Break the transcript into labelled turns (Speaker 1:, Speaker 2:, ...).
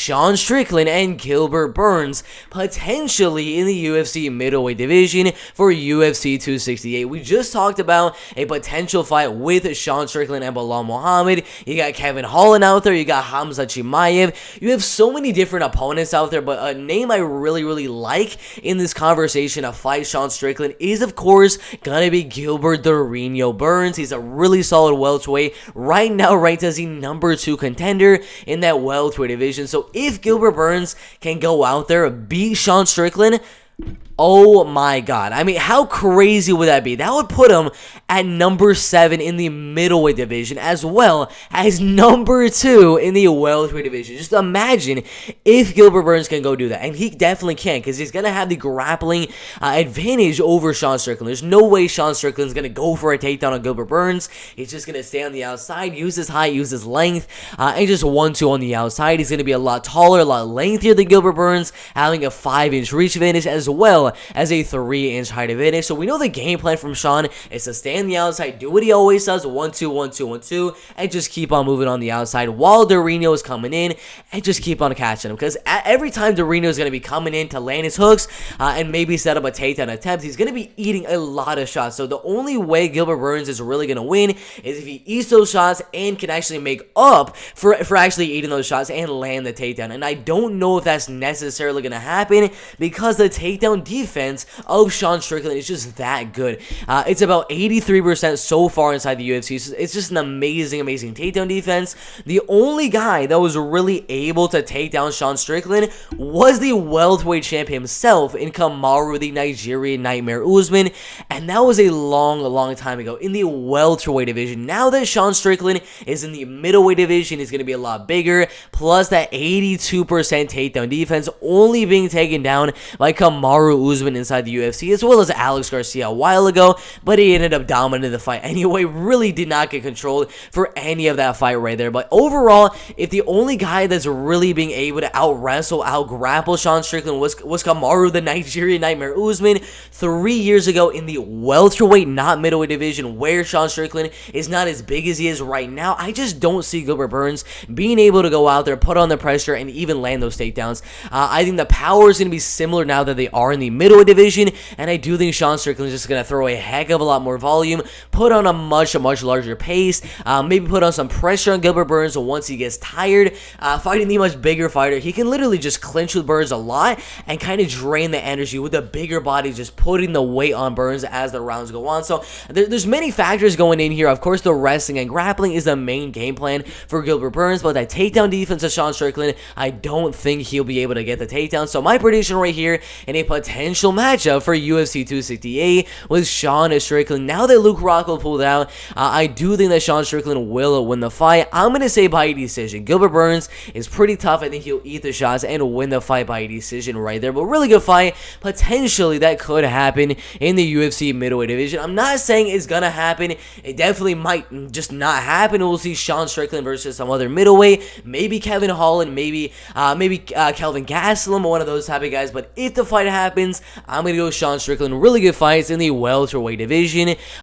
Speaker 1: Sean Strickland and Gilbert Burns, potentially in the UFC middleweight division for UFC 268. We just talked about a potential fight with Sean Strickland and Belal Muhammad. You got Kevin Holland out there. You got Hamza Chimaev. You have so many different opponents out there, but a name I really like in this conversation to fight Sean Strickland is, of course, gonna be Gilbert the Reno Burns. He's a really solid welterweight. Right now, ranked as the number 2 contender in that welterweight division. So if Gilbert Burns can go out there, beat Sean Strickland, oh my god. I mean, how crazy would that be? That would put him at number 7 in the middleweight division, as well as number 2 in the welterweight division. Just imagine if Gilbert Burns can go do that. And he definitely can, because he's going to have the grappling advantage over Sean Strickland. There's no way Sean Strickland's going to go for a takedown on Gilbert Burns. He's just going to stay on the outside, use his height, use his length, and just 1-2 on the outside. He's going to be a lot taller, a lot lengthier than Gilbert Burns, having a 5-inch reach advantage, as well as a 3-inch height advantage. So we know the game plan from Sean is to stay on the outside, do what he always does, 1-2, 1-2, 1-2, and just keep on moving on the outside while Dorino is coming in, and just keep on catching him. Because every time Dorino is going to be coming in to land his hooks and maybe set up a takedown attempt, he's going to be eating a lot of shots. So the only way Gilbert Burns is really going to win is if he eats those shots and can actually make up for actually eating those shots and land the takedown. And I don't know if that's necessarily going to happen, because the takedown defense of Sean Strickland is just that good. It's about 83% so far inside the UFC. So it's just an amazing takedown defense. The only guy that was really able to take down Sean Strickland was the welterweight champ himself in Kamaru, the Nigerian Nightmare Usman, and that was a long time ago in the welterweight division. Now that Sean Strickland is in the middleweight division, he's going to be a lot bigger, plus that 82% takedown defense, only being taken down by Kamaru Usman inside the UFC, as well as Alex Garcia a while ago, but he ended up dominating the fight anyway. Really did not get controlled for any of that fight right there. But overall, if the only guy that's really being able to out-wrestle, out-grapple Sean Strickland was Kamaru, the Nigerian Nightmare Usman, 3 years ago in the welterweight, not middleweight division, where Sean Strickland is not as big as he is right now, I just don't see Gilbert Burns being able to go out there, put on the pressure, and even land those takedowns. I think the power is going to be similar now that they are in the middleweight division, and I do think Sean Strickland is just going to throw a heck of a lot more volume, put on a much larger pace, maybe put on some pressure on Gilbert Burns. So once he gets tired, fighting the much bigger fighter, he can literally just clinch with Burns a lot and kind of drain the energy with the bigger body, just putting the weight on Burns as the rounds go on. So there's many factors going in here. Of course, the wrestling and grappling is the main game plan for Gilbert Burns, but that takedown defense of Sean Strickland, I don't think he'll be able to get the takedown. So my prediction right here in a potential matchup for UFC 268 with Sean Strickland. Now that Luke Rockhold pulled out, I do think that Sean Strickland will win the fight. I'm going to say by decision. Gilbert Burns is pretty tough. I think he'll eat the shots and win the fight by decision right there. But really good fight. Potentially that could happen in the UFC middleweight division. I'm not saying it's going to happen. It definitely might just not happen. We'll see Sean Strickland versus some other middleweight. Maybe Kevin Holland. Maybe Kelvin Gastelum, one of those type of guys. But if the fight happens, I'm going to go Sean Strickland. Really good fights in the welterweight division.